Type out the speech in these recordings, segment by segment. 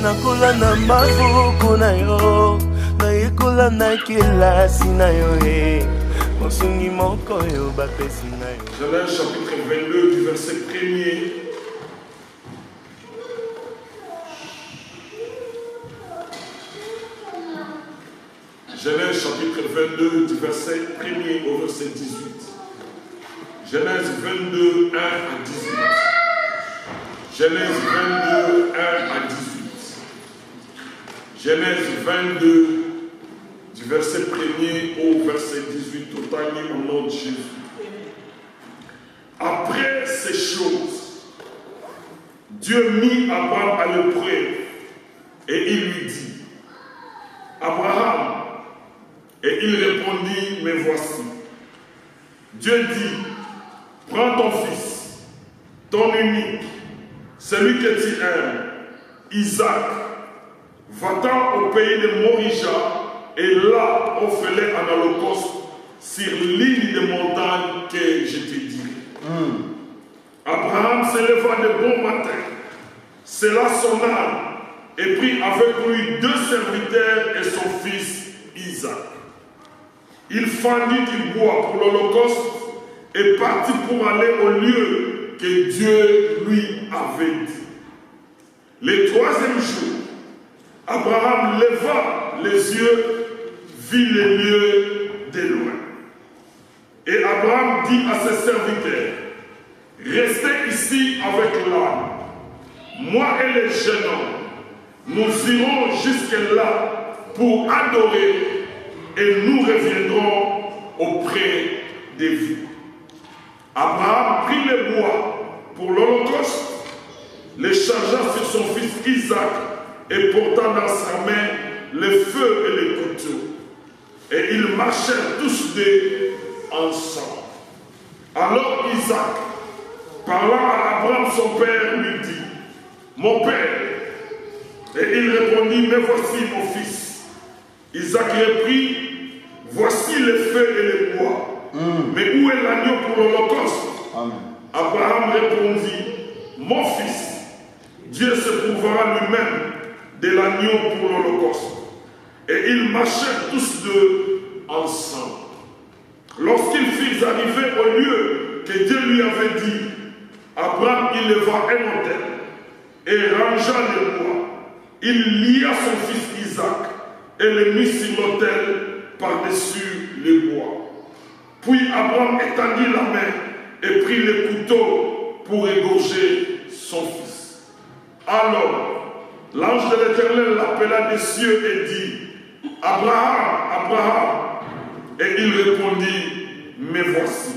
nakola na maboko na yo nayekola na kelasi na yo mosungi moko yo bapesi na yo. Genèse chapitre 22 du verset 1er. Genèse chapitre 22 du verset 1er au verset 18. Genèse 22, 1 à 18. Genèse 22, 1 à 18. Genèse 22 du verset 1er au verset 18, totalement au nom de Jésus. Après ces choses, Dieu mit Abraham à l'épreuve et il lui dit, Abraham, et il répondit, mais voici. Dieu dit, prends ton fils, ton unique, celui que tu aimes, Isaac, va-t'en au pays de Morija, et là, offre-les en holocauste sur l'île de montagne que je te dis. Abraham se leva de bon matin, scella son âme, et prit avec lui 2 serviteurs et son fils Isaac. Il fendit du bois pour l'holocauste et partit pour aller au lieu que Dieu lui avait dit. Le 3e jour, Abraham leva les yeux, vit les lieux de loin. Et Abraham dit à ses serviteurs, restez ici avec l'âne. Moi et les jeunes hommes, nous irons jusque là pour adorer et nous reviendrons auprès de vous. Abraham prit le bois pour l'holocauste, le chargea sur son fils Isaac et porta dans sa main le feu et le couteau. Et ils marchèrent tous deux ensemble. Alors Isaac, parlant à Abraham son père, lui dit, mon père. Et il répondit, mais voici mon fils. Isaac reprit, voici le feu et le bois. Mais où est l'agneau pour l'holocauste? Abraham répondit, mon fils, Dieu se prouvera lui-même de l'agneau pour l'holocauste. Et ils marchèrent tous deux ensemble. Lorsqu'ils furent arrivés au lieu que Dieu lui avait dit, Abraham il leva un autel et rangea le bois. Il lia son fils Isaac et le mit sur l'autel par-dessus le bois. Puis Abraham étendit la main et prit le couteau pour égorger son fils. Alors, l'ange de l'Éternel l'appela des cieux et dit, Abraham, Abraham. Et il répondit, mais voici.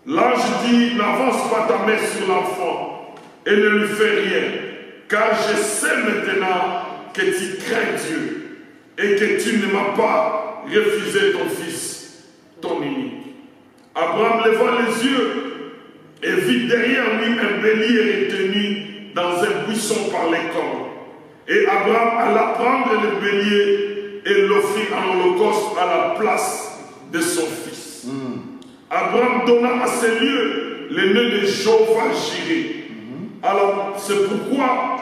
L'ange dit, n'avance pas ta main sur l'enfant et ne lui fais rien, car je sais maintenant que tu crains Dieu et que tu ne m'as pas refusé ton fils, ton unique. Abraham leva les yeux et vit derrière lui un bélier retenu dans un buisson par les cornes. Et Abraham alla prendre le bélier et l'offrit en holocauste à la place de son fils. Abraham donna à ces lieux le nom de Jéhovah-Jireh. Alors, c'est pourquoi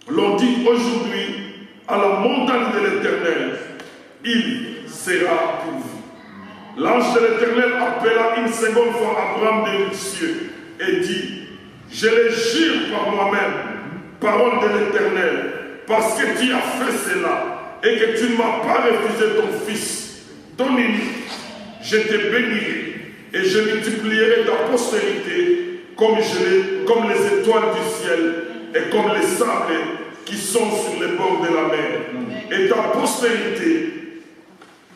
l'on dit aujourd'hui, à la montagne de l'Éternel, il sera pour vous. L'ange de l'Éternel appela une seconde fois Abraham des cieux et dit, je le jure par moi-même, parole de l'Éternel, parce que tu as fait cela, et que tu ne m'as pas refusé ton fils, ton unique, je te bénirai et je multiplierai ta postérité comme les étoiles du ciel et comme les sables qui sont sur les bords de la mer. Et ta postérité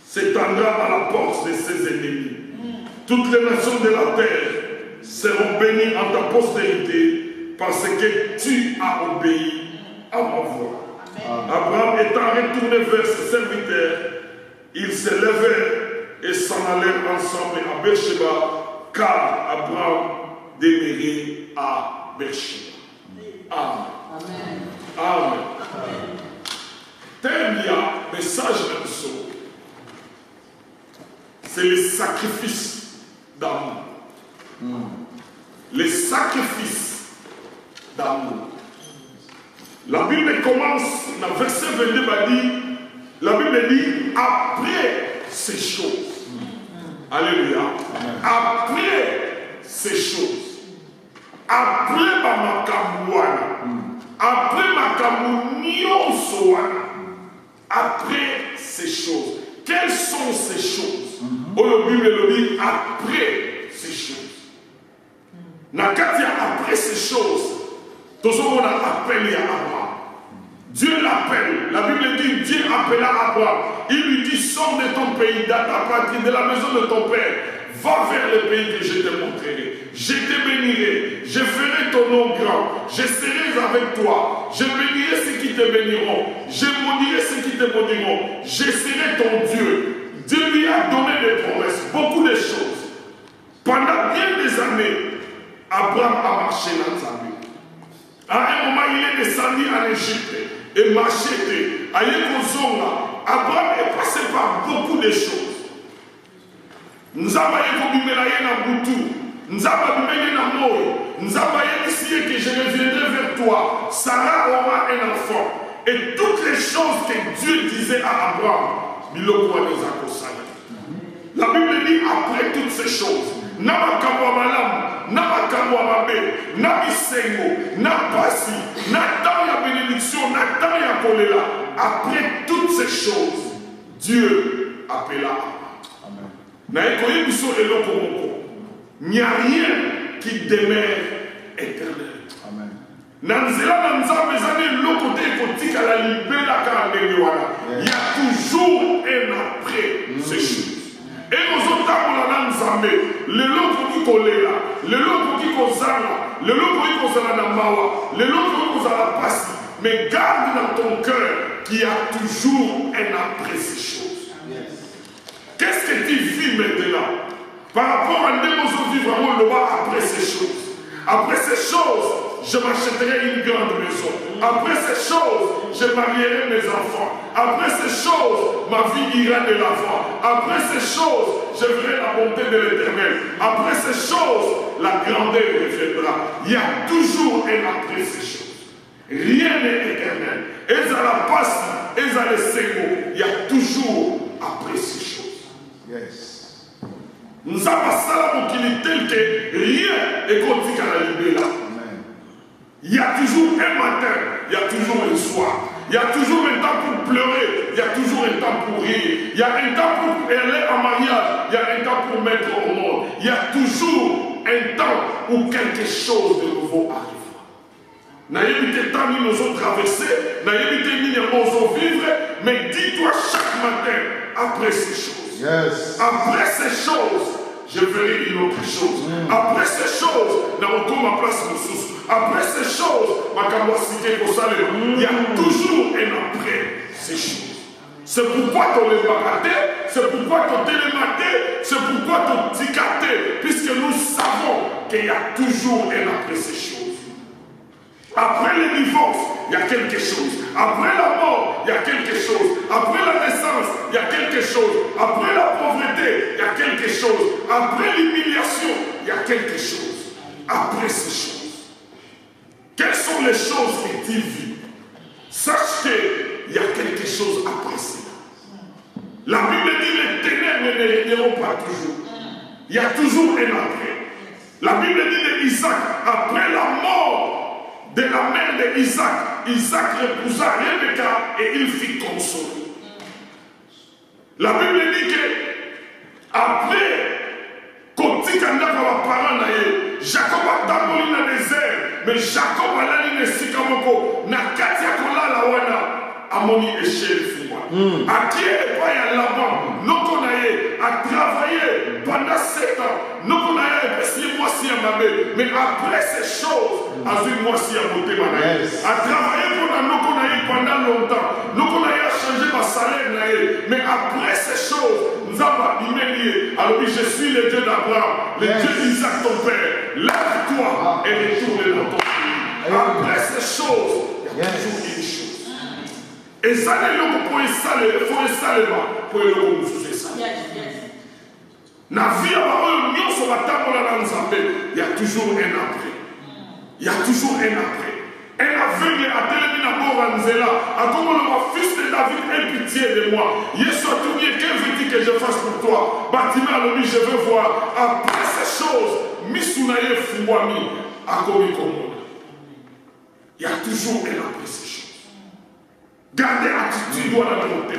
s'étendra à la porte de ses ennemis. Toutes les nations de la terre seront bénies en ta postérité parce que tu as obéi à ma voix. Abraham étant retourné vers ses serviteurs, ils se levèrent et s'en allèrent ensemble à Beersheba, car Abraham demeurait à Beersheba. Amen. Amen. Thème, il y a message de son. C'est le sacrifice d'amour. Le sacrifice d'amour. La Bible commence, dans le verset 22, la Bible dit, après ces choses. Alléluia. Après ces choses. Après après ces choses. Quelles sont ces choses? La Bible le dit, après ces choses. Après ces choses, tout ce qu'on a appelé à Abraham. Dieu l'appelle. La Bible dit, Dieu appela Abraham. Il lui dit, sors de ton pays, de ta patrie, de la maison de ton père. Va vers le pays que je te montrerai. Je te bénirai. Je ferai ton nom grand. Je serai avec toi. Je bénirai ceux qui te béniront. Je maudirai ceux qui te maudiront. Je serai ton Dieu. Dieu lui a donné des promesses, beaucoup de choses. Pendant bien des années, Abraham a marché dans sa vie. À un moment, il est descendu en Égypte et marché. Abraham est passé par beaucoup de choses. Nous avons que je reviendrai vers toi. Sarah aura un enfant. Et toutes les choses que Dieu disait à Abraham, la Bible dit après toutes ces choses, après toutes ces choses, Dieu appela Abraham. Il n'y a rien qui demeure éternel. Il y a toujours un après ces choses. Et nous avons le lot qui colère, le lot qui kozala, le lot qui kozala na mawa, le lot qui kozala passi. Mais garde dans ton cœur qu'il y a toujours un après ces choses. Qu'est-ce que tu vis maintenant? Par rapport à nous vivre après ces choses. Après ces choses, je m'achèterai une grande maison. Après ces choses, je marierai mes enfants. Après ces choses, ma vie ira de l'avant. Après ces choses, je verrai la bonté de l'Éternel. Après ces choses, la grandeur reviendra. Il y a toujours un après ces choses. Rien n'est éternel. Et à la passe, et à l'essai, il y a toujours après ces choses. Yes. Nous avons ça tel que rien n'est contre la libéra. Il y a toujours un matin, il y a toujours un soir. Il y a toujours un temps pour pleurer, il y a toujours un temps pour rire. Il y a un temps pour aller en mariage, il y a un temps pour mettre au monde. Il y a toujours un temps où quelque chose de nouveau arrive. N'a évité tant nous nous traversé, n'a évité ni nous vivre, mais dis-toi chaque matin, après ces choses. Yes. Après ces choses, je verrai une autre chose. Après ces choses, dans ma place ressource. Après ces choses, ma capacité pour saluer. Il y a toujours un après ces choses. C'est pourquoi tu les baraté, c'est pourquoi tu télématé, c'est pourquoi tu ticaté, puisque nous savons qu'il y a toujours un après ces choses. Après le divorce, il y a quelque chose. Après la mort, il y a quelque chose. Après la naissance, il y a quelque chose. Après la pauvreté, il y a quelque chose. Après l'humiliation, il y a quelque chose. Après ces choses. Quelles sont les choses que tu vis? Sache qu'il y a quelque chose après cela. La Bible dit les ténèbres ne régneront pas toujours. Il y a toujours un après. La Bible dit d'Isaac, après la mort de la mère d'Isaac, Isaac épousa Rebecca et il fit consoler. La Bible dit que après, quand il y a un parent, Jacob a tamboli dans le désert, mais Jacob a allé dans Sikamoko, na katia kola la wana, amoni échelle fuma. A qui est pas à Laban, Nokonaye a travaillé pendant 7 ans, Nokonaye a 6 mois si à Mabé, mais après ces choses, a 8 mois si à monter Manaye, a travaillé pour Nokonaye pendant longtemps, Nokonaye a changé ma salaire, mais après ces choses, nous avons abîmé. Alors je suis le Dieu d'Abraham, le Dieu d'Isaac ton père. Lève-toi et retourne dans ton pays. Après ces choses, il y a toujours une chose. Et ça n'est pas pour installer, il faut installer pour le faire ça. Dans la vie, il y a toujours un après. Il y a toujours un après. Un aveugle à Télémina Boranzela, à comment le fils de David ait pitié de moi. Yesu a tout dit, qu'est-ce que je fasse pour toi? Bâtiment le je veux voir. Après ces choses, Misunaye Fouami, à Komi Komoda. Il y a toujours un après ces choses. Gardez l'attitude dans la volonté.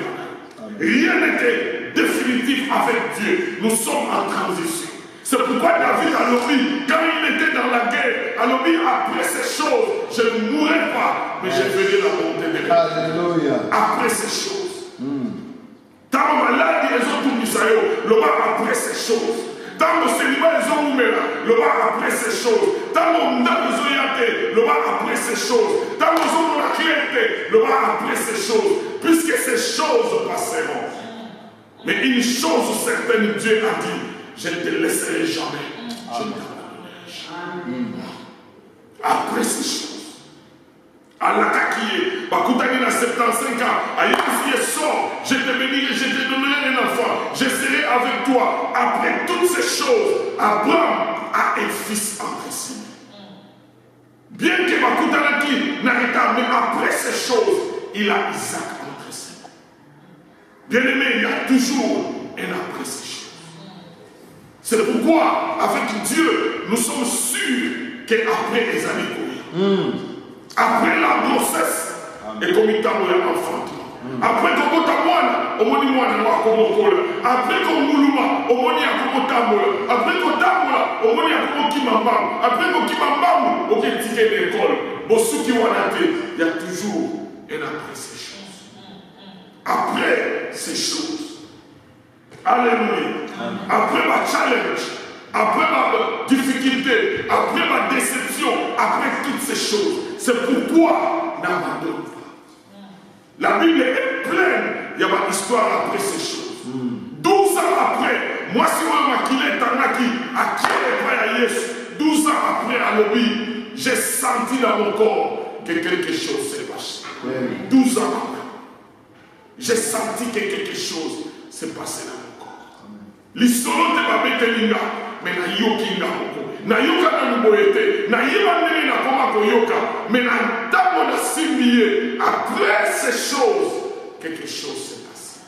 Rien n'était définitif avec Dieu. Nous sommes en transition. C'est pourquoi David a dit, quand il était dans la guerre, a dit, après ces choses, je ne mourrai pas, mais je verrai la volonté de Dieu. Alléluia. Après ces choses. Tant malade, ils ont tout mis le bas après ces choses. Tant le célibat, ils ont ouvert, le bas après ces choses. Tant mon âme, ils ont yaté, le bas après ces choses. Tant ils ont la clé, le bas après ces choses. Puisque ces choses passeront. Mais une chose certaine, Dieu a dit, je ne te laisserai jamais. Je ne t'abandonnerai jamais. Après ces choses. À la kakiye, Bakoutani a 75 ans, à Yéhoufie sort, je te bénirai, je te donnerai un enfant, je serai avec toi. Après toutes ces choses, Abraham a un fils entre ses mains. Bien que Bakoutanaki n'arrête pas, mais après ces choses, il a Isaac entre ses mains. Bien aimé, il y a toujours un après ces choses. C'est pourquoi, avec Dieu, nous sommes sûrs qu'après les années courir. Après la grossesse, et comme il t'a enfantement. Après qu'on t'amoine, on m'a dit moi, après qu'on mouluma, on m'a dit à t'amoine. Après qu'on t'amoine, on m'a dit à kimambam. Après qu'on kimambam, on a ticket d'école. Bon, ceux qui vont il y a toujours un après ces choses. Après ces choses. Alléluia. Après ma challenge, après ma difficulté, après ma déception, après toutes ces choses. C'est pourquoi n'abandonne pas. La Bible est pleine. Il y a une histoire après ces choses. 12 ans après, moi si on m'a quitté Tanaki, à qui est prêt à Yesu, 12 ans après à l'obéi, j'ai senti dans mon corps que quelque chose s'est passé. 12 ans après, j'ai senti que quelque chose s'est passé dans mon corps. L'histoire de ma bête mais na yoki na yoka na luboyete na yeba nene na koma koyoka mais na ntango na simbiye après ces choses quelque chose s'est passé.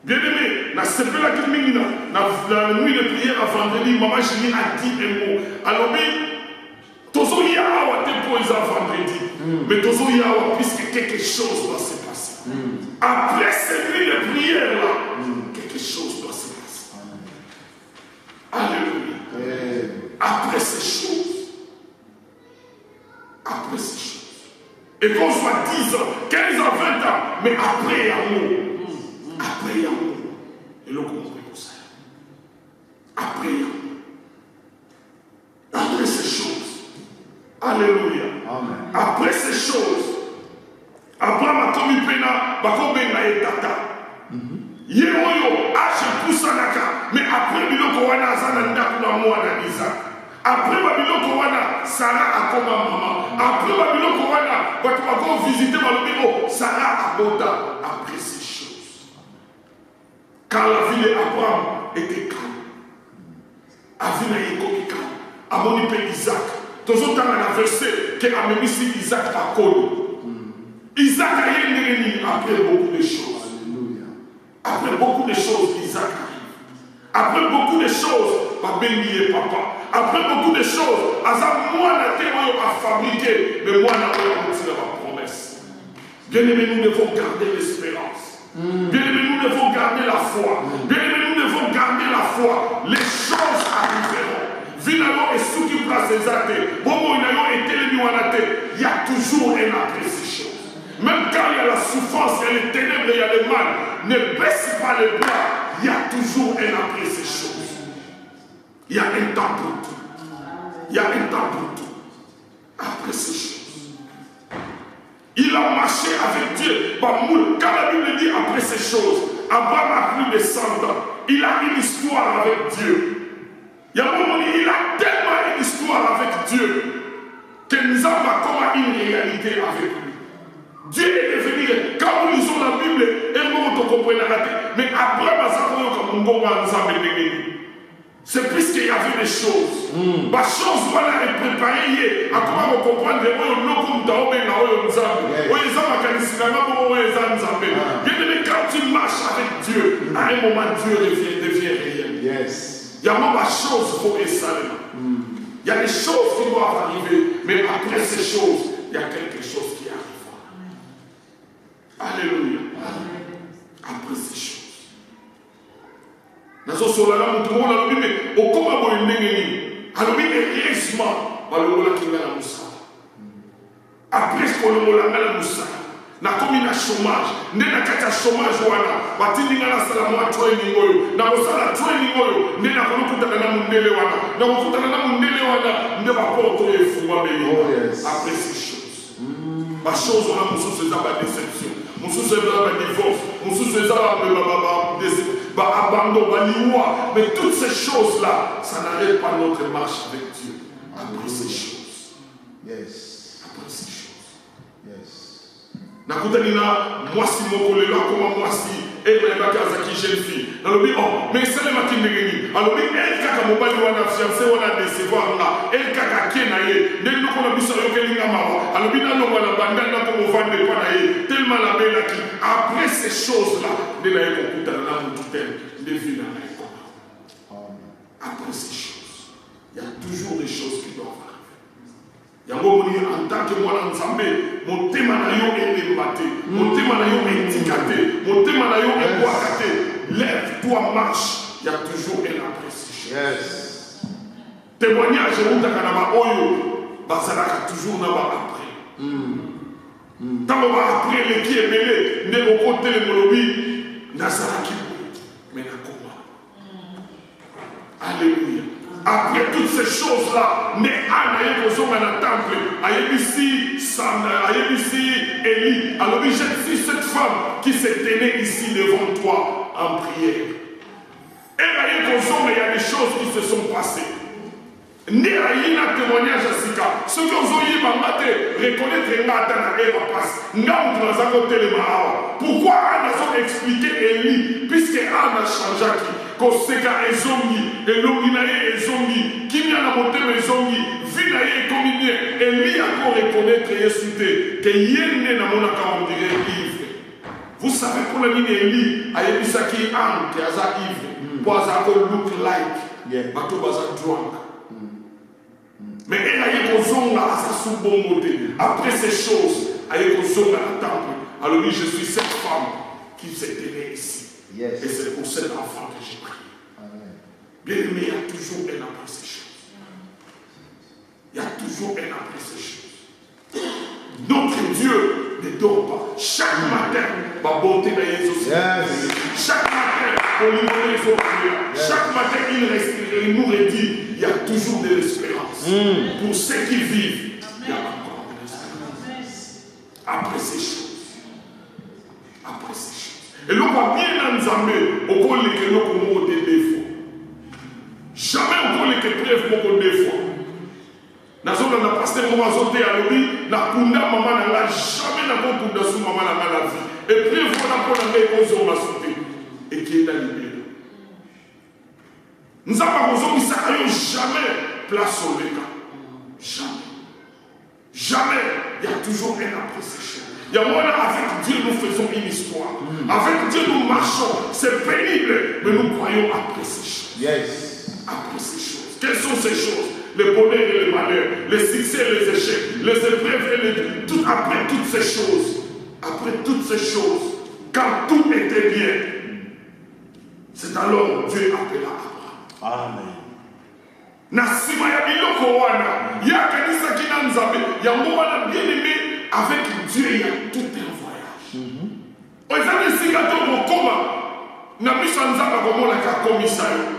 Bien aimé, na sepelaki mingi na nuit de prière à vendredi, maman Julie a dit un mot. Alors tozo ya awa te pour les vendredi mais tozo ya awa puisque quelque chose doit se passer. Après cette nuit de prière là quelque chose doit se passer. Alléluia. Après ces choses. Après ces choses. Et qu'on soit 10 ans, 15 ans, 20 ans, mais après amour. Après amour. Et le comprend pour ça. Après amour. Après ces choses. Alléluia. Amen. Après ces choses. Abraham a commis pena, bakobenga et tata. Yehoyo, Pousanaka, mais après Biloko Wana Zananda pour moi Isaac. Après Biloko Wana, Sarah a comme maman. Après Biloko Wana, quand tu vas visiter mon bureau, Sarah a Boda. Après ces choses. Quand la vie d'Abraham était calme, la vie d'Abraham calme, à mon père Isaac, tous les temps on a versé que a même ici Isaac a connu. Isaac a eu après beaucoup de choses. Après beaucoup de choses, Isaac arrive. Après beaucoup de choses, ma béni papa. Après beaucoup de choses, Azam moi a fabriqué, mais moi n'a pas retiré ma promesse. Bien aimé, nous devons garder l'espérance. Bien aimé, nous devons garder la foi. Bien aimé, nous devons garder la foi. Les choses arriveront. Vinalo et ceux qui placent les athées, Bobo et il y a toujours un après ces choses. Même quand il y a la souffrance, il y a les ténèbres, il y a le mal, ne baisse pas les bras, il y a toujours un après ces choses. Il y a un temps pour tout. Il y a un temps pour tout. Après ces choses. Il a marché avec Dieu. Quand la Bible dit après ces choses, Abraham a plus de 100 ans. Il a une histoire avec Dieu. Il y a un moment, il a tellement une histoire avec Dieu que nous avons comme une réalité avec lui. Dieu est devenu, quand nous lisons la Bible, et nous comprenons la tête, mais après, c'est puisqu'il y avait des choses. Les choses, voilà, est préparée, à comment comprendre oyo loko mtaobenga oyo nzambe oyo eza makanisi na ngabo oyo eza nzambe. Bien-aimé, quand tu marches avec Dieu, à un moment Dieu devient réel. Yes. Il y a même des choses pour essayer. Il y a des choses qui doivent arriver, mais après ces choses, il y a quelque chose qui arrive. Alléluia. Après ces choses. Nazo solala mutumo la bibi okoma boye ndengeni. Alors heureusement balobola kinga na musala. Après ce qu'on a la musala. Na komi na chômage nde na kati ya chômage wana batindinga na sala mwa training oyo na kosala training oyo nde na kolokutana na mundele wana na kokutana na mundele wana nde baporto efungwa mbeli. Après ces choses bachose wana mosusu eza badéception, mosusu eza badivorce, mosusu eza baabandon, baliwa. Mais toutes ces choses là, ça n'arrête pas notre marche avec Dieu. Après ces choses. Yes. Après ces choses. Yes. Nakutani na mwasi moko lelo akoma mwasi ebelebaki azaki jeune fille nalobi mais esalemaki ndenge nini alobi kaka mobali wana fiancé wana décevoir nga kaka ake na ye nde ndoko na biso ayokelinga mawa alobi nalongwa na banda ndako movande mpo na ye tellement labelaki. Après ces choses là nde na ye kokutana na motu te nde vi na ye koma. Après ces choses il y a toujours des choses qui doivent arriver. Yango moni en tant que mwana nzambe motema na yo elembate, motema na yo etikate, motema na yo ebwakate. Lève-toi, marche. Il y a toujours un après ces choses. Yes. Témoignage utaka na ba oyo bazalaka toujours na ba après. Tango ba après le qui est mêlé ne okote le molobi nazalaki mais na koma. Alléluia. Après toutes ces choses-là, mais Anna est dans le temple, Ayébissi, Élie. Alors, j'ai dit cette femme qui s'est tenue ici devant toi en prière. Elle a il y a des choses qui se sont passées. Né a un témoignage à Sika. Ceux qui ont eu reconnaître la place. Pourquoi Anna a expliqué Élie, puisque Anna a changé koseka ezongi elongi na ye ezongi kimia na motema ezongi vi na ye ekomi bien Eli ako reconnaître Yesu te ke ye nde namonaka on dirait ivre. Vous savez pour le nini Eli ayebisaki Anne ke aza ivre po aza ko look like bato baza drunk. Mais elle aye kozonga aza sous bongo te. Après ces choses aye kozonga na temple. Alors lui je suis cette femme qui s'est tenue ici. Yes. Et c'est pour cet enfant que j'ai prié. Bien-aimé, il y a toujours un après ces choses. Il y a toujours un après ces choses. Notre Dieu ne dort pas. Chaque matin, ma bonté de Jésus. Chaque matin, chaque matin, il respire, il nous redit, il y a toujours de l'espérance. Pour ceux qui vivent, il y a encore de l'espérance. Après ces choses. Après ces choses. Et l'on va bien ensemble au col que l'on commence des fois. Jamais au col que preuve beaucoup de fois. Nazola na pasteur moi zoté à l'obi na kunda maman na la jamais na ko kunda sous maman na la vie. Et preuve on a pour la cause on va sauter et qui est dans l'idée. Nous avons besoin de ça jamais place au léga. Jamais. Jamais. Il y a toujours un après ces choses. Il y a moi là, avec Dieu, nous faisons une histoire. Avec Dieu, nous marchons. C'est pénible, mais nous croyons après ces choses. Yes. Après ces choses. Quelles sont ces choses? Le bonheur et le malheur, les succès et les échecs, les épreuves et les... Tout, après toutes ces choses, quand tout était bien, c'est alors Dieu appela Abraham. Amen. Nasima ya biloko wana, ya kanisa kina nzambe, ya mwana bien aimé. Avec Dieu, il y a tout un voyage. Oizane singato mokoma na biso nzamba komona ka komisayo.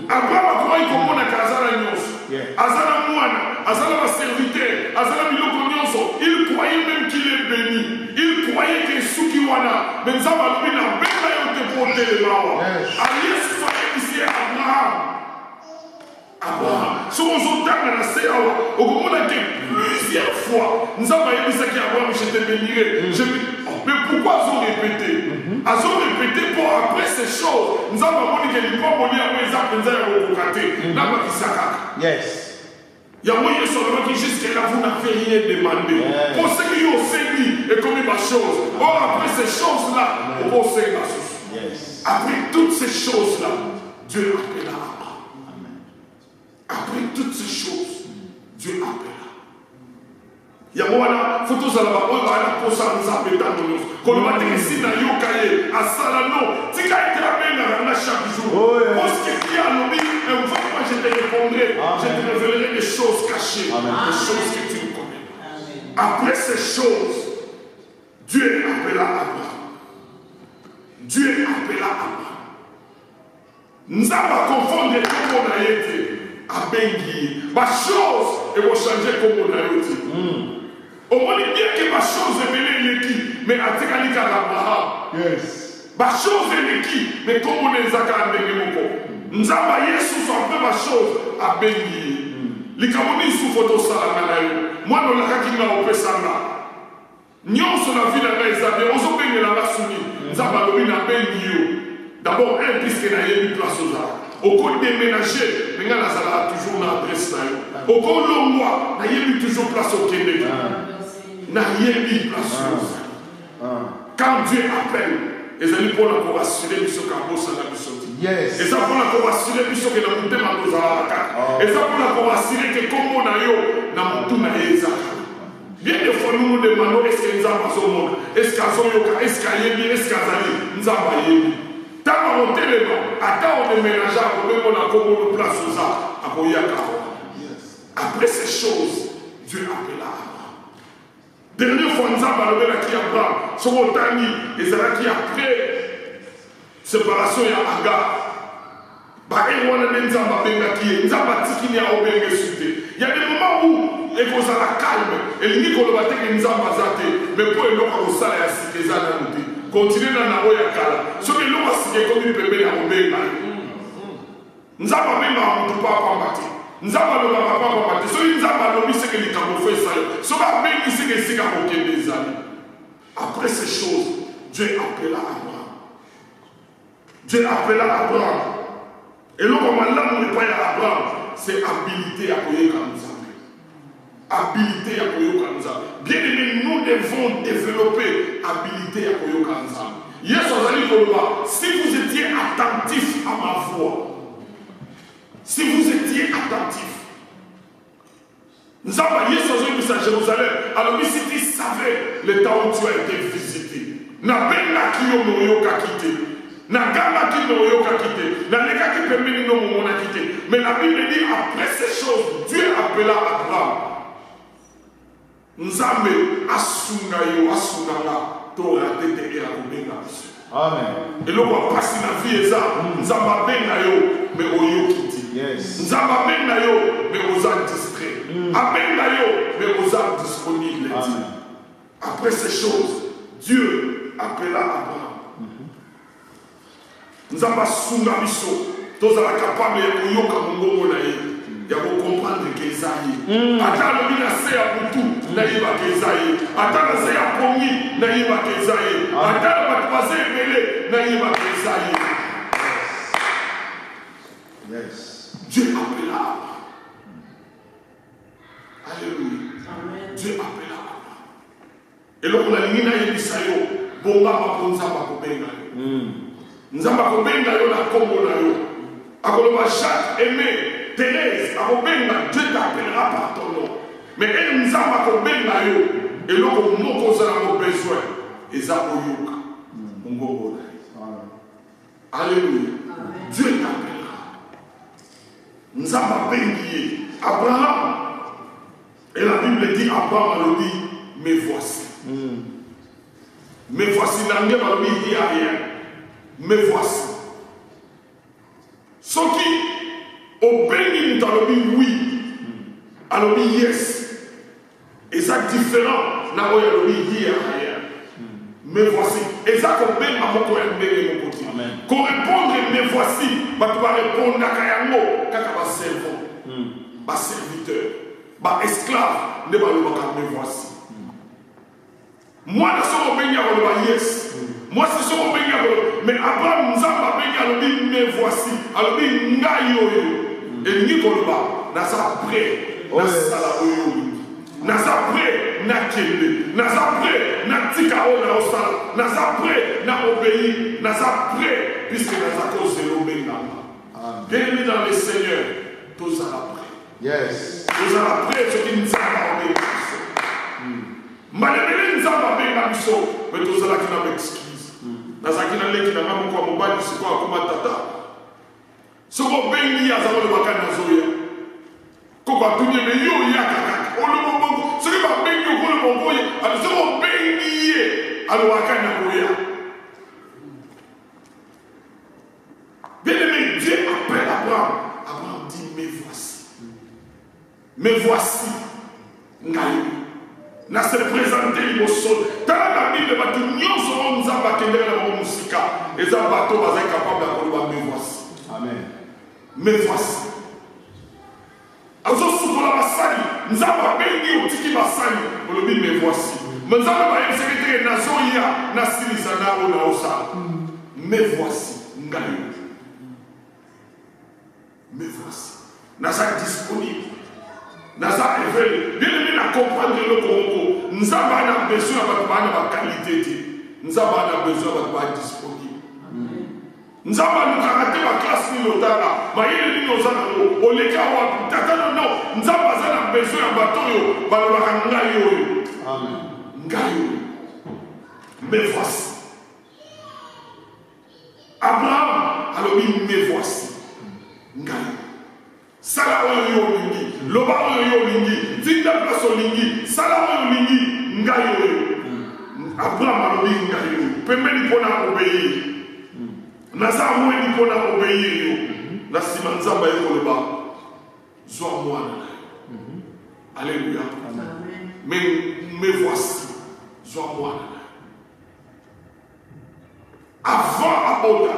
Abraham akoyi komona ka azala nyonso. Azala mwana, azala ba serviteur, azala biloko nyonso. Il croyait même qu'il est béni. Il croyait que suki wana, mais nzamba lobi na bela yo te pote mawa. Aliyesu fa ici Abraham. Abraham. Si on s'entend dans la séance, on comprend que plusieurs fois, nous avons dit ça qui Abraham, je te bénirai. Mais pourquoi ils ont répété? Ils ont répété pour après ces choses. Nous avons dit que les gens ont dit à moi, ils ont pensé à vous. Yes. Il y a moyen seulement qui jusqu'à là, vous n'avez rien demandé. Pour ce qui est au Seigneur et comme ma chose. Or, après ces choses-là, on va au Seigneur. Après toutes ces choses-là, Dieu appellera Abraham. Après toutes ces choses, Dieu appellera. Il y a moyen, faut tous aller là-bas, pour ça, nous appelons. Quand on va dire ici, dans le cahier, à Salano, tu as été appelé chaque jour. Parce qu'il y a l'objet, et une fois que moi je te répondrai, je te révélerai des choses cachées, des choses que tu ne connais pas. Après ces choses, Dieu appela Abraham. Dieu appela Abraham. Nous allons confondre comme on a été à Benguy. Ma chose, et vont changer comme on a été. Au moins, bien que ma chose est mêlée l'équipe, mais à Tekali Abraham. Ma chose est l'équipe, mais comme on est à Benguy. Nous avons Yesu soit après ma chose à Benguy. Les Camerounais sous photo salamanayo. Moi, dans la Kakina, on peut ça là. Nyon sur la ville à Isabelle, on s'en baigne la Massouni. Nous avons le à Benguy. D'abord, puisque nous avons une place aux arts. Au cours des ménagers, nous avons toujours une adresse. Au cours de l'Ombois, nous avons toujours place au Québec. Nous avons mis place aux arts. Quand Dieu appelle, les amis pour assurer ce qu'on a sorti. Et ça pour assurer ce que nous avons fait. Et ça pour assurer que comme on a eu, nous avons tout fait. Bien des fois, nous nous demandons est-ce que nous avons fait au monde? Est-ce qu'il y a est-ce qu'il y a est-ce qu'il y a nous avons fait. Tant qu'on est l'élément, attends on est mélangé, on a comme place aux arts, à Boyaka. Après ces choses, Dieu appela Abraham. Dernière fois, nous avons parlé de Abraham, ce qu'on a mis, et c'est là qui après séparation, il y a Agar. Il y a des moments où il faut la calme, et il dit qu'on va faire une zambazate, mais pour le moment, on s'en est assis des années. Continuez dans la roya kala. Ce que l'on a signé comme une bébé à Obéma. Nous avons même un peu pas combattre. Nous avons pas combattre. Ce que nous avons fait, c'est que les Camerounais font ça. Ce qu'on a fait, c'est que c'est qu'il des années. Après ces choses, Dieu appela Abraham. Dieu appela Abraham. Et là, comme là, on n'est pas à Abraham, c'est habilité à payer comme ça. Habilité à Koyoka Nzambe. Bien aimé, nous devons développer habilité à Koyoka Nzambe. Yes, si vous étiez attentif à ma voix, si vous étiez attentif, Nzambe, yes, à Jérusalem, alors si tu savais le temps où tu as été visité, n'a pas qui yoka quitté, n'a pas qui yoka quitté, n'a pas qui permet de nous quitter. Mais la Bible dit après ces choses, Dieu appela Abraham. Nzambe asungayo asunanga tora tete era kubenga biso. Amen. Et là on passe la vie eza nzamba benga yo mais oyo kiti. Yes. Nzamba benga yo mais oza distrait. Abenga yo mais oza disponible. Amen. Après ces choses, Dieu appela Abraham. Nzamba sunga biso tozala capable ya koyoka mongongo na ye. Il faut comprendre que Esaïe. Attends le binase à Boutou, naïva Esaïe. Attends le à Pongi, naïva Esaïe. Attends le batouazé Belé, naïva Esaïe. Yes. Dieu appela Abraham. Alléluia. Dieu appela Abraham. Et là, on a dit naïva Isaïo, bonga maponza bakobenga. Nzamba kobenga yo na kombo na yo. Akoloma Jacques aimé. Thérèse, Dieu t'appellera par ton nom. Mais elle nous a pas yo. Et là, comme nous avons besoin, et ça oyoka. Alléluia. Dieu t'appellera. Nous avons béni Abraham. Et la Bible dit Abraham a dit, me voici. Me voici, l'anglais m'a dit, il n'y a rien. Me voici. Ce qui au béni, nous allons dire oui. Alors dire yes. Et ça différent. Nous allons dire hier. Mais voici. Et ça comme béni, ma moto est béni mon côté. Qu'on répondre, mais voici. Tu vas répondre à Kayango. Kaka va servant. Va serviteur. Va esclave. Ne va le mais voici. Moi, je suis au béni à le yes. Moi, c'est ce qu'on béni à le mais Abraham nous a béni à le mais voici. Alors, ngayo. Et Nicolas, dans sa prêt, nasala oyo olingi naza prêt nakende naza prêt natika oyo naosala naza prêt na obéir naza prêt puisque naza kozela obengama bien dans le Seigneur tozala prêt Yes. tozala prêt soki nzambe aobenga biso mbalebele nzambe abenga biso me tozalaki na baexcuse nazalaki na leki na nga moko ya mobali sikoyo akoma tata soki obengi ye aza kolobaka nazoya koko atuni me yo oyaka kaka oloba bongo soki babengi okoloba okoya alo soki obengi ye alobaka na koya. Bien-aimé, Dieu appelle Abraham. Abraham dit, me voici. Me voici. Ngayo. Na se présenter l'imosol. Dans la Bible, batu nyonso nzamba kendele na musika. Eza bato bazai capable de koloba me voici. Amen. Me voici. Azo sukola basali. Nzamba bengi otiki basali. Olobi me voici. Nzamba ba yebiseke na zoya na silisa na ona osa. Me voici. Ngayo. Me voici. Naza disponible. Naza éveillé. Bien aimé à comprendre le Congo. Nous avons besoin de qualité. Nous avons besoin de disponible. Nous avons caractère de classe milotara. Mais il nous a au léga ou tata non. Nous avons besoin de bateau. Balwakangayo. Amen. Ngayo. Me voici. Abraham, alors il me voici. Ngayo. Sala oyo lingi, loba oyo lingi, zinda place lingi, sala oyo lingi, ngayo. Abraham alobi ngayo. Pembeni pona obéir. Naza mweni pona obéir yo. Na sima nzamba yeko loba. Zwa mwana. Alléluia. Me voici. Zwa mwana. Avant Aboda,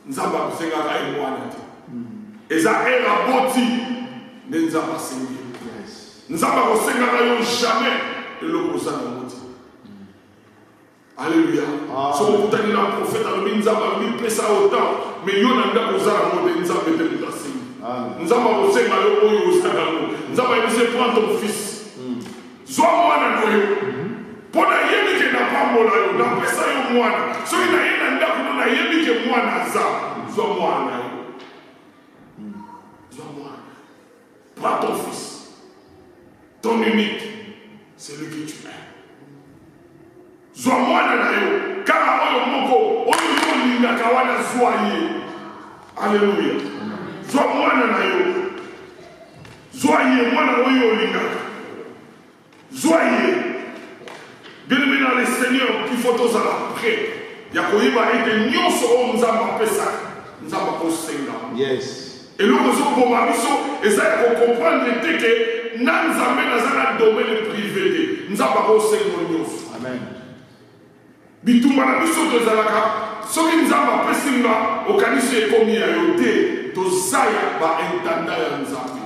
nzamba kusenga kai mwana. Eza era boti nzamba sengi. Nzamba kosenga yo jamais elokoza na moti. Alléluia. So kutani na prophète alobi nzamba alobi pesa autant mais yo na ndako za na moti nzamba te mutasengi. Nzamba kosenga yo oyo osaka ngo. Nzamba yebise prends ton fils. Zwa mwana na yo. Pona yebike na pambola yo na pesa yo mwana. So ina yena ndako na yebike mwana za. Zwa mwana yo. Prends ton fils, ton unique, celui que tu aimes. Zwa na yo, car oyo moko, oyo linga kawana zoye. Alléluia. Zwa na yo. Zoye mwana oyo linga. Zoye. Bien-aimé dans le Seigneur, il faut tous aller prêt. Yakoyiba ete nyonso o nzamba pesa. Nzamba kosenga. Yes. Et nous devons comprendre que nous avons un domaine privé. Nous avons un Amen. Bitumba na biso tozalaka soki nzamba pesinga okanisi ekomi ya yo te tozaya ba intanda ya nzambe.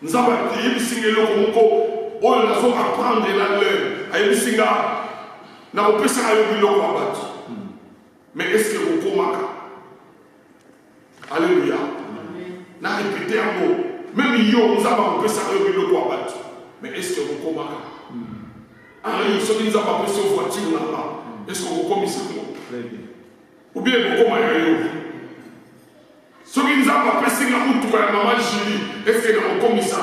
Nzamba yebisinga eloko moko oyo nazo apprendre la langue ayebisinga na kopesaka yo biloko ya bato. Mais est-ce que bokomaka? Alléluia. Na répété un mot. Même yo, nous avons un peu ça le quoi battre. Mais est-ce que vous combatez? Ah, ils sont des abattus sur voiture là-bas. Est-ce que vous commettez ça? Ou bien vous commettez? Ceux qui nous avons passé la route pour la maman Julie, est-ce que vous commettez ça?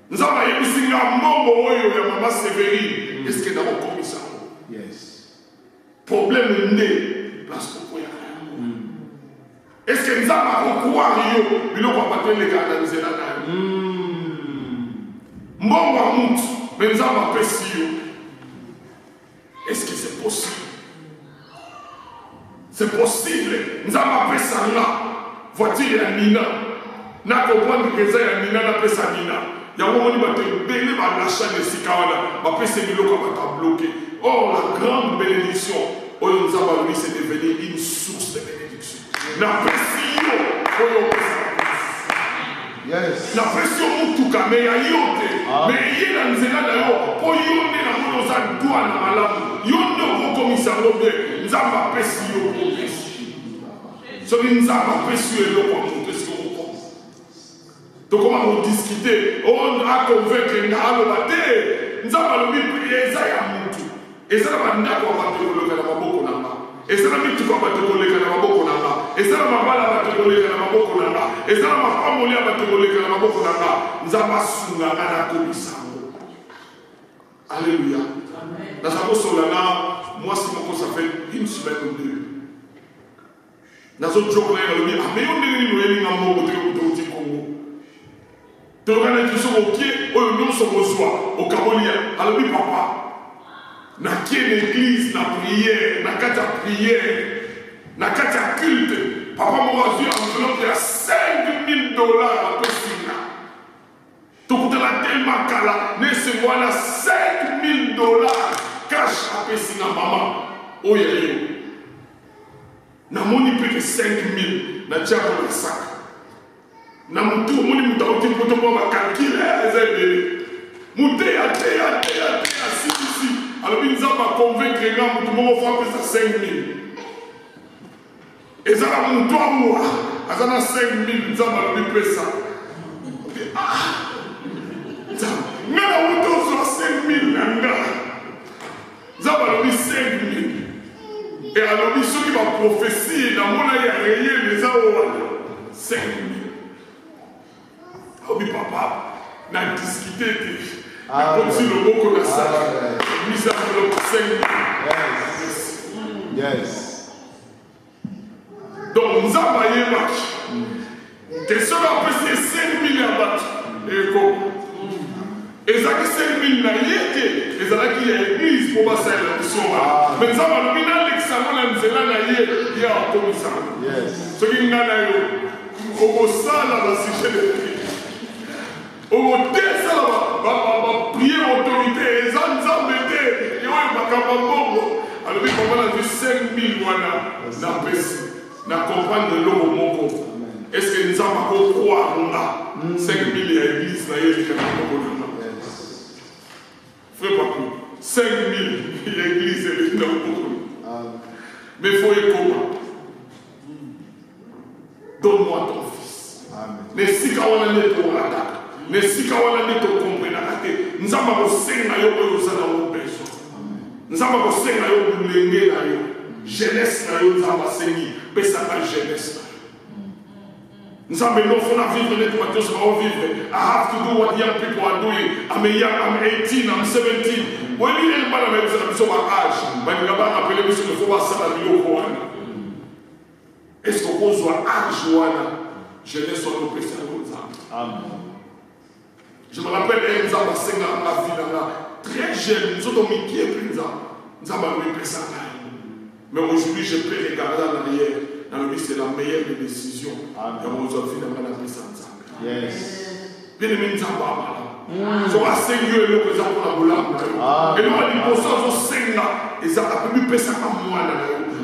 Nous avons passé la maman de maman Séverine, est-ce que vous commettez ça? Yes. Problème né, parce que vous est-ce que nous avons recours yo biloko apatwe les gars dans zela na mbongo amutu mais nous avons apprécié yo. Est-ce que c'est possible? C'est possible. Nous avons apprécié là voiture ya Nina na comprendre que ça ya Nina na pesa Nina ya woni ba te bele ba l'achat de sikawana ba pesa biloko ba bloqué. Oh la grande bénédiction oyo nous avons lui c'est devenu une source de bénédiction. La pression, yes. La pression mutuka mais ya yote mais yé na nzela na yo po yonde na mono za doa na malamu yonde ko komisa robe nzamba pesi yo ko pesi so nzamba pesi yo ko ko pesi yo ko comment discuter, on a convaincre nous avons prié ça ya mutu. Et ça va nous avoir et ça va nous et ça va et ça va alléluia. Dans sa solana, moi si mon ça fait une semaine ou deux. Dans ce jour là, on dit ah mais on est venu nous aller dans le Congo. Donc on a dit sur au pied, on nous sommes au soir au Cameroun. Alors oui papa. Na quelle église, na prière, na quatre prière, na quatre culte. Papa m'a reçu enveloppe de $5,000 à Pessina. Tout le monde tellement cala, ne se voilà $5,000 cash à Pessina maman. Oh yeah. Na moni plus de 5,000 na tchako na sac. Na mutu moni mutauti mputo kwa calculer ezebe. Mute ya si. Alors, il nous a convaincre que tout le monde va faire 5,000. Et ça va mon toit, moi. Ça va 5,000, nous avons fait ça. Mais on va 5,000, nous avons fait 5,000. Et alors, ceux qui vont prophétiser, dans mon aïe, les gens ont 5,000. Alors, papa, on a discuté. Comme si le mot qu'on a ça, mis à le 5,000. Yes. Donc, nous avons un match. Et cela a passé 5,000 à battre. Et ça qui 5,000 n'a été. Et ça qui est l'église pour passer la mission. Mais nous avons mis dans l'examen, nous avons il y a un commissariat. Ce qui n'a pas eu. Au sein de la sujet de prix. Au dessin, prier autorité, les gens mettaient, et on va alors, comment on a dit 5,000 na pesi, na comprendre de l'eau au moko. Est-ce que nous avons croire on a 5,000 à l'église, na yé, frère Pakou, 5,000 l'église et le mais il faut y comment. Donne-moi ton fils. Ne si quand on a net pour l'attaque. Ne si quand on a net pour comprendre. Nous avons 5 na yo pour nous avons besoin. Nous avons 5 na yo pour l'élever na yo. Jeunesse na yo nous avons 5 mais ça va jeunesse. Nous avons besoin de vivre les tomates sur our vivre. I have to do what young people are doing. I'm young, I'm 18, I'm 17. When you ain't pas la même chose sur ma âge, mais nous avons appelé monsieur il faut pas ça la bio quoi. Est-ce qu'on pose à âge jeunesse sur nos péchés Amen. Je me rappelle, nous avons 5 ans à la vie, très jeune, nous avons mis qui est plus nous avons mis péché. Mais aujourd'hui, je peux regarder en arrière. Dans le but, c'est la meilleure des décisions. Et aujourd'hui, nous avons appris ça. Yes. Bien aimé, nous avons mal. So I sing you a look at that. Et nous avons dit, pour ça, nous sing là. Et ça a pu pécher à moi.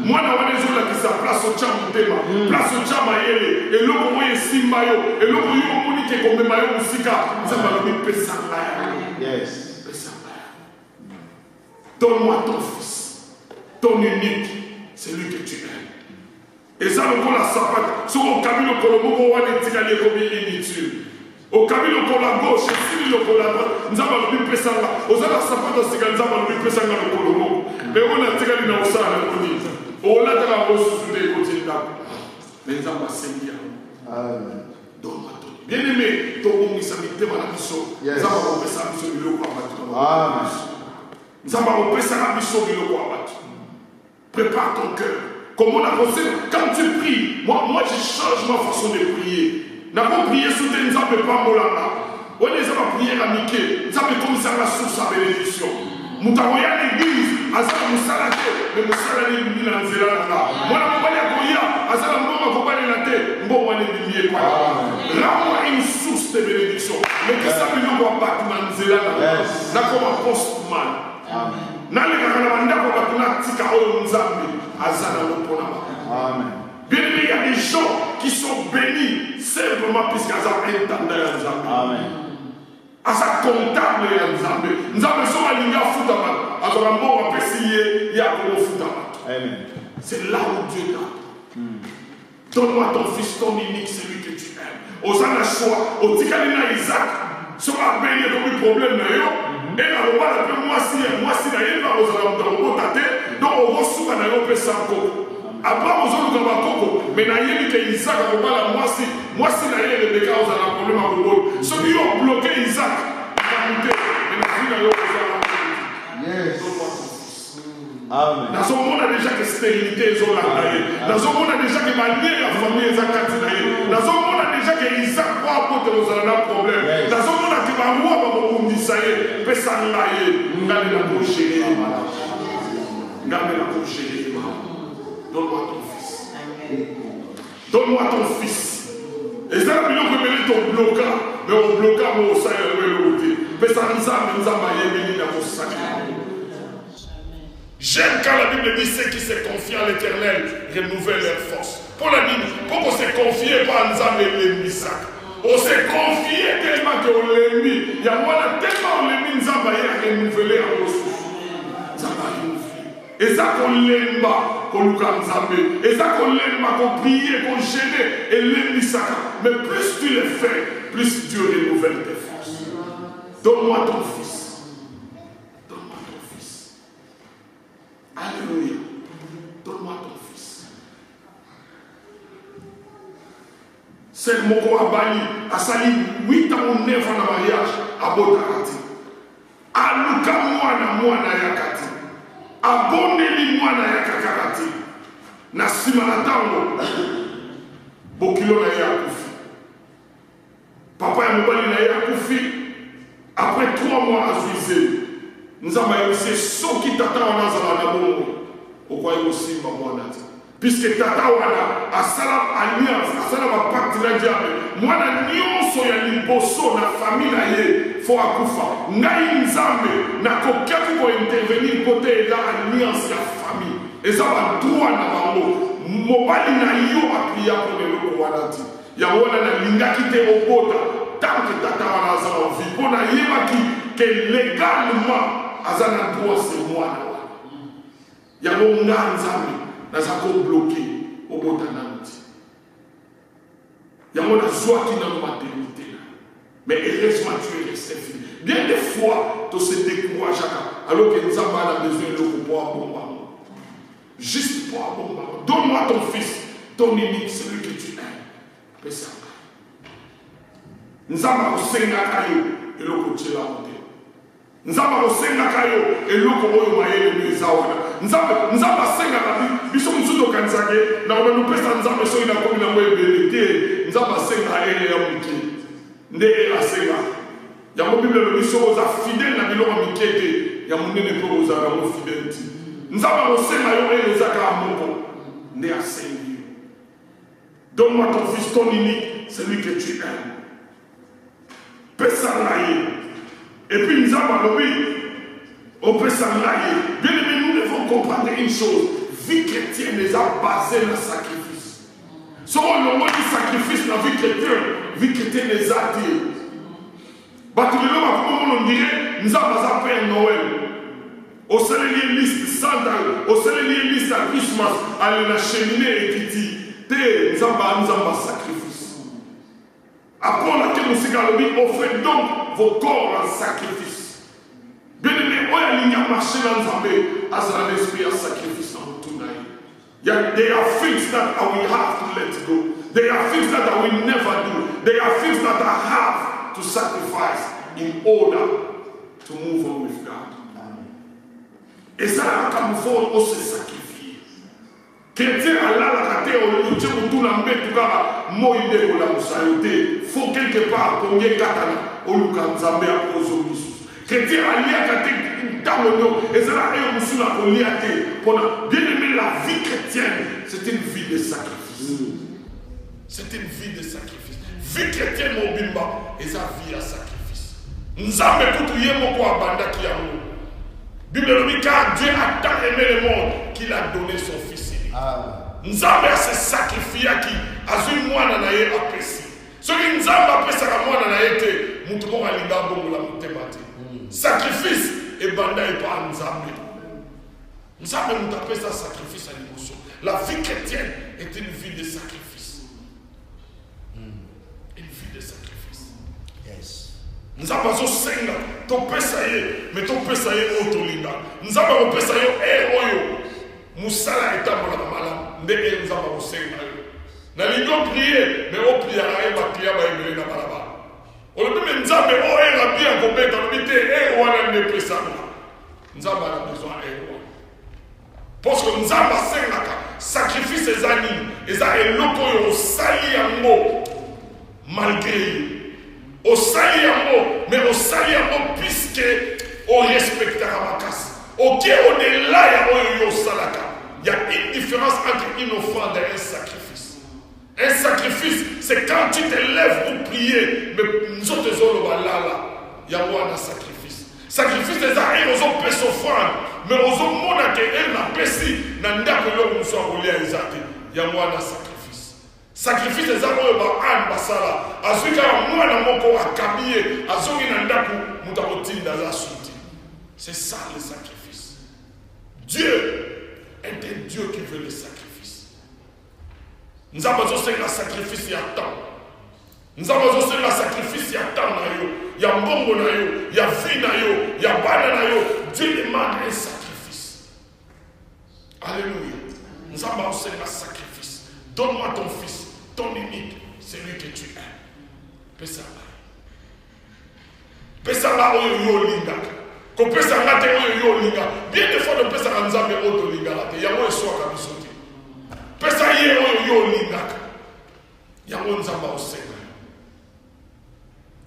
Moi, na wana zola qui sa place au chama tema, place au chama yele, et l'autre moyen simbayo, et l'autre yo moni qui comme mayo musika, ça va le pesa là. Yes. Pesa là. Donne-moi ton fils, ton unique, celui que tu aimes. Et ça le la sapate, sur au camino kolomo wana tikali comme inutile. Au camino pour la gauche, sur le pour la droite, nous avons le pesa là. Aux autres sapate aussi nous avons le pesa là le kolomo. Mais on a tikali na osala le koni. On a de la ressource de côté là. Mais nous avons Seigneur. Bien aimé, ton bon miséricorde dans la mission. Nous avons fait ça mission de l'eau à battre. Nous avons fait ça la mission de l'eau à battre. Prépare ton cœur. Comme on a pensé, quand tu pries, moi je change ma façon de prier. Nous avons prié sous tes nous avons pas molana. On les a prié à Mickey. Nous avons commencé à la source à bénédiction. Nous avons l'église, azala musalate, mais musalate ni na nzela na. Mwana mobali akoya, azala mbongo akobali na te, mbongo ane bimiye kwa. Rends-moi une source de bénédiction. Mais que ça me donne pas na nzela na. Na comme postman. Amen. Na le kana banda ko batuna tika oyo nzambe, azala lopona. Amen. Bien aimé, il y a des gens qui sont bénis simplement puisqu'azala entendent nzambe. Amen. À sa comptable et Nzambe. Nzambe sont alignés à Foutaman. À son amour, on peut essayer, il y a un Foutaman. C'est là où Dieu t'a. Donne-moi ton fils, ton unique, celui que tu aimes. Aux a le choix. Au Tikalina Isaac, sera béni comme problème d'ailleurs. Et là, on va l'appeler moi si d'ailleurs, on va vous tâter. Donc, on va souffrir d'ailleurs, on peut s'en après, on va vous coco. Mais d'ailleurs, Isaac, on va la moi si d'ailleurs, les cas, on a un problème à vous. Ceux qui ont bloqué Isaac, ils vont monter. Mais la vie d'ailleurs, on va Amen. dans ce monde, on a déjà que stérilité, ils ont la taille. Dans ce monde, on a déjà que manier la famille, ils ont la taille. Dans ce monde, on a déjà que Isaac va apporter aux un problème. Dans ce monde, on a que ma roi va vous dire ça y est, peut s'enlayer. Gardez la bouche chérie. Gardez la bouche chérie. Donne-moi ton fils. Donne-moi ton fils. Et ça, nous avons mis ton blocage. Mais on bloque mon sang et le côté. Mais ça nous a mis dans mon sac. J'aime quand la Bible dit ceux qui se confient à l'Éternel renouvellent leur force. Pour la Bible, pourquoi on se confie pas à Nzambe l'ennemi ça? On se confie tellement qu'on l'a mis. Il y a tellement on l'a mis Nzambe a renouvelé à nos sources. Nzambe a renouvelé. Et ça qu'on l'aime pas, qu'on loue à Nzambe. Et ça qu'on l'aime pas, qu'on prie, qu'on gêne et l'ennemi ça. Mais plus tu le fais, plus Dieu renouvelle tes forces. Donne-moi ton fils. Alléluia. Donne-moi ton fils. C'est mon Abali a sali 8 ans ou 9 ans de mariage à Botakati. Aluka mwana yakati. Aboneli mwana yakakati. Na sima na tango. Bokilo na yakufi. Papa ya mobali na yakufi. Après 3 mois à Zuizé. Nous avons réussi ce qui tata wana zala na bongo. Okwa yosimba mwana ti. Puisque tata wana asala alliance, asala ba pacte na diable. Mwana nyonso ya liboso na famille na ye fo akufa. Ngai nzambe na kokaki ko intervenir côté la alliance ya famille. Eza ba droit na bango. Mobali na yo apia ko le wana ti. Ya wana na lingaki te obota. Tant que tata wana zala vie. Pona yebaki que légalement azana droit c'est moi. Ya longa nzambe nazako bloqué au botananti. Ya mona joie qui dans maternité. Mais heureusement tu es resté fini. Bien des fois tu se décourages alors que nzambe a besoin de pour bomba. Juste pour bomba. Donne-moi ton fils, ton unique, celui que tu aimes. Pesa. Nzambe osenga kayo et le côté la monter. Nzamba osenga kayo eloko oyo mayele meza wana nzamba senga na biso musuto kanzake na ko no pesa nzamba so ina komi na moye belete nzamba senga ele ya muki nde ela senga ya mo bible le biso za fidèle na biloko mikete ya munene ko za na mo fidèle nzamba osenga yo ele zaka amoko nde asengi. Donne-moi ton fils, ton unique, celui que tu aimes. Pesa naye. Et puis nous avons oui, on peut s'enlayer. Bien aimé, nous devons comprendre une chose. Vie chrétienne les a basée dans le sacrifice. Selon le mot du sacrifice, la vie chrétienne les a dit. On dirait, nous avons fait un Noël. Au seul liste Santa, au seul liste à Christmas, à la cheminée et qui dit, nous avons sacrifice. Après laquelle nous offrez donc vos corps en sacrifice. Bien aimé, il y a marché dans Zambé, as un esprit en sacrifice en tout night. There are things that I will have to let go. There are things that I will never do. There are things that I have to sacrifice in order to move on with God. Et ça, comme il faut aussi sacrifier. Chrétien Allah la kate au lutte pour tout l'ambé tout cas moi idée pour la saluté faut quelque part combien katana au luka nzambe a poso bisu chrétien ali a kate talono et ça là et musula ko liate pour bien aimer la vie chrétienne c'est une vie de sacrifice. C'est une vie de sacrifice. Vie chrétienne au bimba et sa vie à sacrifice. Nzambe tout yemo ko abanda ki amour. Bible nous dit car Dieu a tant aimé le monde qu'il a donné son fils. Nzambe a se sacrifié qui a eu moi na ye apprécié. Ce qui Nzambe a pesa ka moi na ye te mutu mo alinga bongo la mutemate. Sacrifice et banda et pas Nzambe. Nzambe nous a pesa sacrifice à l'émotion. La vie chrétienne est une vie de sacrifice. Une Nzamba zo senga to pesa ye mais to pesa ye otolinga nzamba ko pesa yo oyo musala etambola mala ndenge nzamba ko senga yo na lingo prier mais o prier ay ba prier ba emele na balaba o le même nzambe o era bien ko beta bité wana ne pesa nzamba a besoin parce que nzamba sengaka sacrifice ezani eza eloko yo sali yango malgré au saliamo, mais au saliamo puisque on respectera ma casse. Ok, on est là, il y a une différence entre une offrande et un sacrifice. Un sacrifice, c'est quand tu te lèves pour prier, mais nous autres, il y a un sacrifice. Sacrifice, c'est ça, ils ont fait offrande, mais ils ont montré qu'elle n'a pas si, il y a un sacrifice. Sacrifice des amours ba basala azuka mwana moko akabie azongi na ndaku mutakotinda za suti. C'est ça le sacrifice. Dieu est un Dieu qui veut le sacrifice. Nous avons besoin de sacrifice il y a temps. Nous avons besoin de sacrifice il y a temps na yo, il y a mbongo na yo, il y a vie na yo, il y a bana na yo. Dieu demande un sacrifice. Alléluia. Nous avons besoin de sacrifice. Donne-moi ton fils. Ton unique, celui que tu aimes. Pesanga. Pesanga oyo linga. Ko pesanga te oyo linga. Bien des fois de pesanga nzambe oto linga la te. Yango eswa ka bisote. Pesa ye oyo linga. Yango nzamba osenga.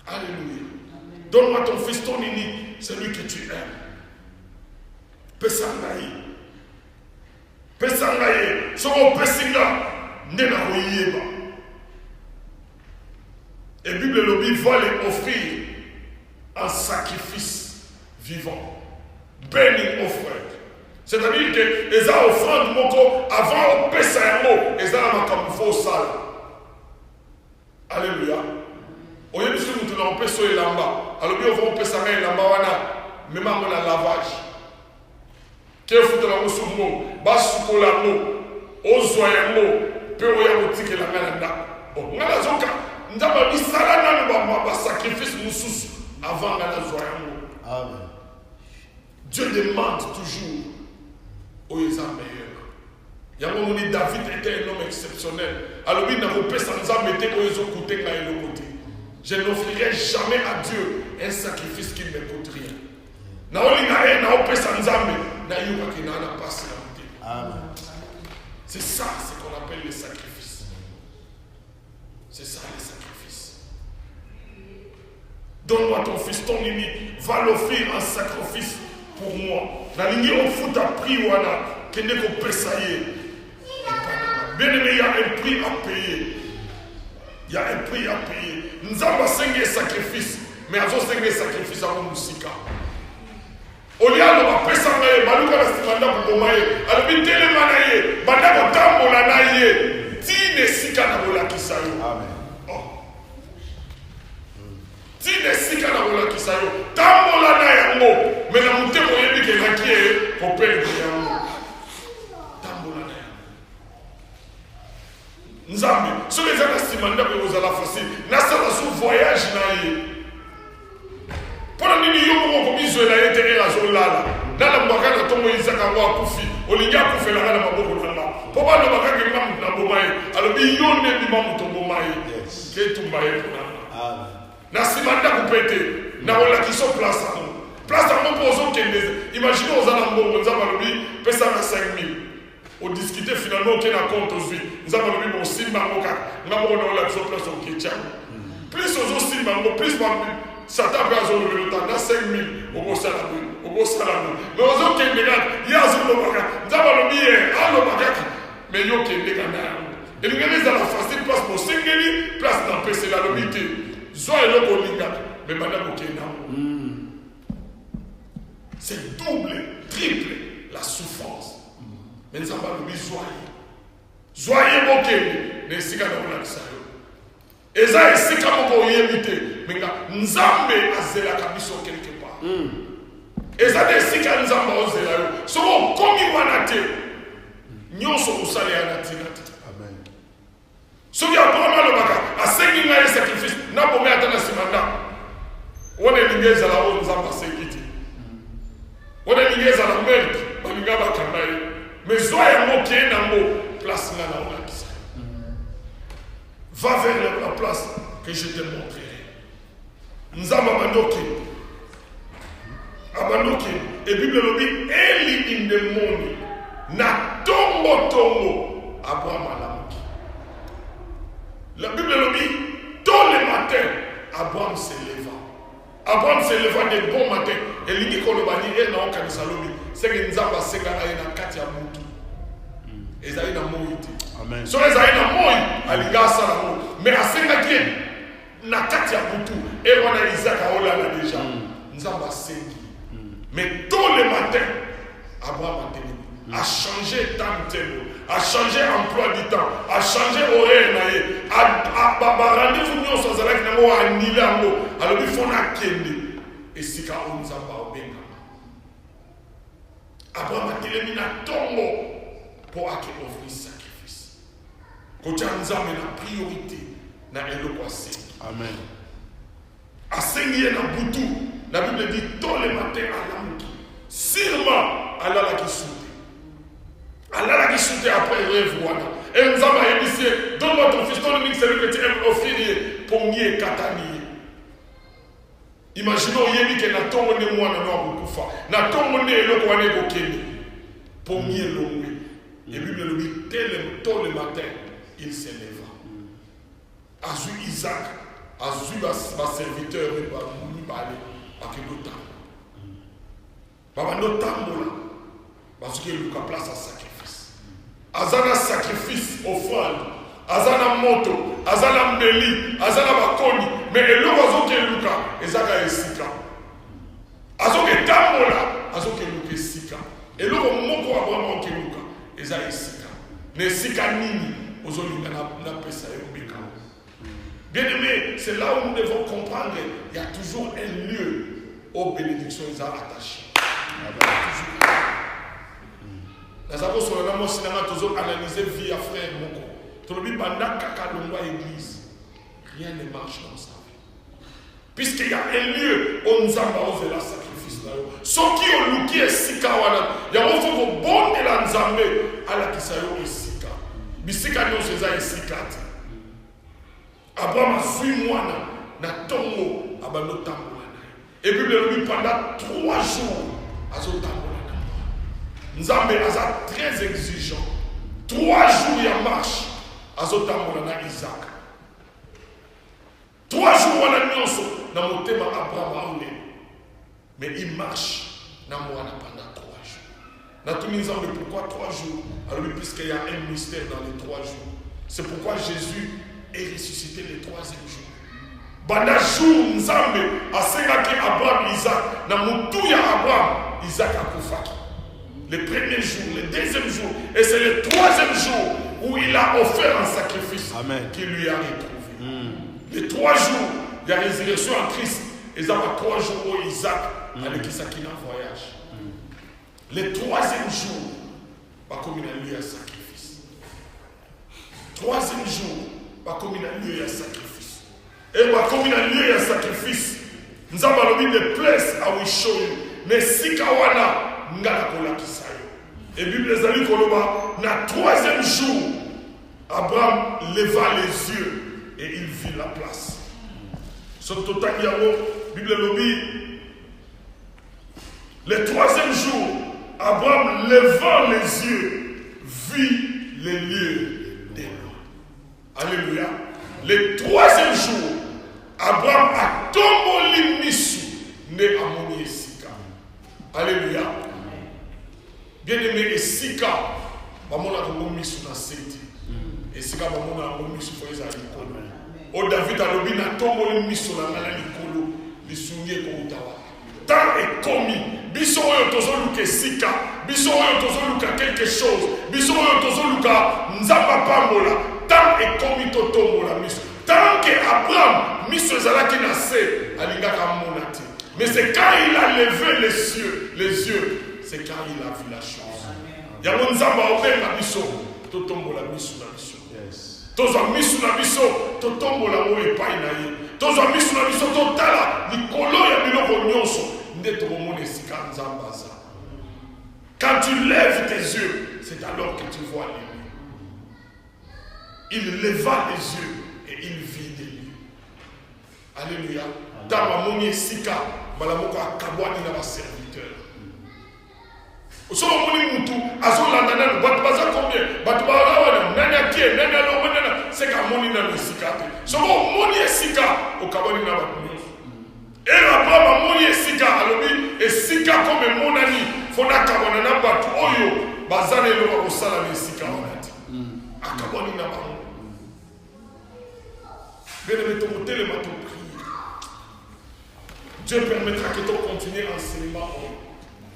Alléluia. Donne-moi ton fils, ton unique, celui que tu aimes. Pesanga ye. Pesanga ye. Soko pesinga. Nena koyeba. Et la Bible lobby va les offrir un sacrifice vivant. Burning offering. C'est-à-dire que les offrandes moko avant au pesayamo, les a comme faux sale. Alléluia. Au lieu de ce que nous avons pesé et lamba, alors bien on va pesser et lamba wana, même en la lavage. Qu'est-ce que la musulman, basuko la mo, ozoyamo. Peu oya boutique la galanda. Bon, ngala zoka ndaba bisala na ba sacrifice mususu avant ngala zoyamo. Amen. Dieu demande toujours aux meilleurs. Yango moni David était un homme exceptionnel. Alors il n'a pas sans mettre aux côtés et le côté. Je n'offrirai jamais à Dieu un sacrifice qui ne me coûte rien. Na oli na pas sans nzambe na yuka ki na passe la côté. Amen. C'est ça ce qu'on appelle le sacrifice. C'est ça le sacrifice. Donne-moi ton fils, ton unique, va l'offrir un sacrifice pour moi. La ligne au foot a pris wana, qu'il n'est qu'au pesaillé. Bien aimé, il y a un prix à payer. Il y a un prix à payer. Nous avons 5 sacrifices, mais nous avons 5 sacrifices à mon musique. Olialo bapesanga ye baluka na simanda kubomaye alibitele manaye bandako tambola naye tine sika na bolakisa yo. Amen. Oh. Tine sika na bolakisa yo tambola na yango mena mutemo yebi ke nakie ko perde yango tambola na yango nzambe so les ana simanda ko ozala facile na sala su voyage na ye. Pour nini yo moko bizwela yetere la zolala dala mbaka tongo izaka wa kufi olinga kufela kana maboko nanga po ba no bakaki mamu na bomaye alobi yo ne bi mamu to bomaye ke tumbaye kuna na simanda kupete na ola kiso place en poso kende imagine ozala mbongo nzamba lobi pesa na 5000 on discuter finalement que na compte aussi nzamba lobi bon simba ngoka ngamo na ola kiso place au kicha plus ozo simba ngo plus Satan peut avoir le temps, dans 5 000, au salamou. Mais aux autres, il y a un bagage. Nous avons le billet, mais il y a un bagage. Et nous avons la facile place pour 5 000, place dans le PC, la lobité. Soit le colinga, mais madame Okena. C'est double, triple la souffrance. Mais nous avons le billet, soyez Okena, mais c'est quand on a ça. Eza esika moko yebite menga nzambe azela kabiso quelque part. Eza de esika nzambe ozela yo. So komi wana te. Nyonso usale ya natina. Amen. So ya boma lo baka asengi nga sacrifice na bombe atana simanda. On est lié à la haute sécurité. On est lié à la merde. On est lié à la campagne. Mais soyez moqué dans mot. Place là où on a dit. Va vers la place que je te montrerai. Nous avons abandonné. Abandonné. Et Bible le dit, Eli in the morning. Na tombo Abraham alamuki. La Bible le dit, tôt le matin, Abraham se leva. Abraham se leva de bon matin. Et il dit qu'on le bani et na okanisa lobi. C'est que Nzamba sega na kati ya mutu. Ezaï na moïti. Amen. So ezaï na moi aliga sala mo. Mais asenga ki na kati ya mutu. Et wana Isaac a olala déjà. Nzamba sengi. Mais tôt le matin, Abraham a changé timetable, a changé emploi du temps, a changé horaire, a rendez-vous nous sans aller à Nilango, alors il faut na kende et si ka on zamba obenga. Abraham a télé na tombo pour offrir sacrifice. Côté nzamba na priorité na éloquence. Amen. A saigné na butu. La Bible dit tôt le matin à l'amour. Sûrement, Allah la qui soute. Allah la qui soute après rêve. Et nous avons dit, donne-moi ton fils, donne-moi celui que tu aimes offrir pour mieux katanier. Imaginons, il y a dit que n'a pas de moi, n'a pas de fois. N'a pas de l'eau qu'on a évoqué. Pour mieux l'homme. Et la Bible dit, tôt le matin, il s'élève. Azu Isaac, Azu ma serviteur, il va nous parler. Baba no tambola parce que Luka place à sacrifice. Azana sacrifice offrande, azana moto, azana mbeli, azana bakoni, mais elo azoke Luka ezaka esika. Azoke tambola, azoke Luka esika. Elo moko Abraham ke Luka ezaka esika. Ne esika nini ozolinga na pesa yobika. Bien aimé, c'est là où nous devons comprendre il y a toujours un lieu aux bénédictions attachées. Nous avons sur le cinéma toujours analysé via frère Moko. Tout le monde pendant kaka longwa église. Rien ne marche dans sa vie. Puisqu'il y a un lieu où nous avons osé la sacrifice là. Ceux qui ont louki et sika wana, il y a un faut bon de la nzambe à la kisayo et sika. Bisika nous c'est sika. Abraham a suivi moi na tongo abando tambola. Et puis lui pendant 3 jours à son tambola. Nzambe a très exigeant. 3 jours il marche à son tambola na Isaac. 3 jours on a mis na motema Abraham. Mais il marche na moi pendant 3 jours. Na tout Nzambe pourquoi 3 jours? Alors puisqu'il y a un mystère dans les 3 jours. C'est pourquoi Jésus est ressuscité le 3e jour. Banda jour Nzambe asengaki Abraham Isaac na mutu ya Abraham Isaac akufaki. Le 1er jour, le 2e jour et c'est le 3e jour où il a offert un sacrifice. Amen. Qui lui a retrouvé. Les 3 jours il y a résurrection en Christ et ça va 3 jours où Isaac avec Isaac en voyage. Le 3e jour va comme il a lieu à sacrifice. 3e jour va comme il a lieu à sacrifice. Et va comme il a lieu à sacrifice. Nous avons mis the place I will show you. Mais si kawana ngala kola kisayo. Et Bible les ali koloba na 3e jour Abraham leva les yeux et il vit la place. Son total yamo Bible lobi le 3e jour Abraham levant les yeux vit les lieux des lois. Alléluia. Le 3e jour, Abraham a tombé misu ne amoni esika. Alléluia. Bien aimé esika, bamona ko misu na seti. Esika bamona ko misu fo ezali kono. O David alobi na tombé misu na ngala likolo, lisungie ko utawa. Tant est commis. Biso oyo tozoluka esika, biso oyo tozoluka quelque chose, biso oyo tozoluka nzamba pambola. Tant est commis totombola miso. Tant que Abraham miso ezalaki na se alingaka monati. Mais c'est quand il a levé les yeux, c'est quand il a vu la chose. Yango nzamba obenga biso totombola miso na biso. Tozwa miso na biso totombola mo epai na ye. Tozwa miso na biso totala likolo ya Nzambaza. Quand tu lèves tes yeux, c'est alors que tu vois l'ennemi. Il leva les yeux et il vit des lieux. Alléluia. Dans ma moni sika, malamoko akabwani na ba serviteur. Oso moni mutu, azo landana, batbaza combien? Batbaza wana, nana kie, nana lo nana, c'est ka moni na le sika. So moni sika, okabwani na ba moni. Et la baba moni sika alobi, et sika comme monani, fona kabwana na batu oyo, bazane lo osala le sika onati. Akabwani na ba moni. Bien-aimé, ton modèle m'a tout pris. Dieu permettra que tu continues l'enseignement.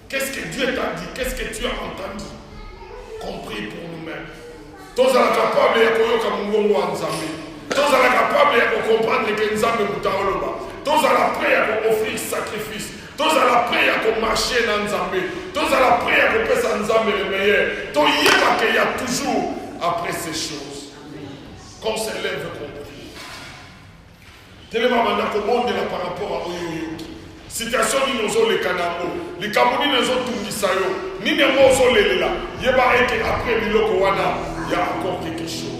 Qu'est-ce que Dieu t'a dit? Qu'est-ce que tu as entendu? Compris pour nous-mêmes. Tous sont capables de comprendre que Nzambe mutaoloba. Tous sont prêts à offrir sacrifice. Tous sont prêts à marcher dans Nzambe. Tous sont prêts à faire Nzambe le meilleur. Tous il y a toujours après ces choses qu'on s'élève compris. Tellement maintenant monde là par rapport à Oyoyoki. Situation ni nozo le kanamo, les kamoni nozo tungisayo, ni ne mozo le là. Yeba eke après biloko wana, il y a encore quelque chose.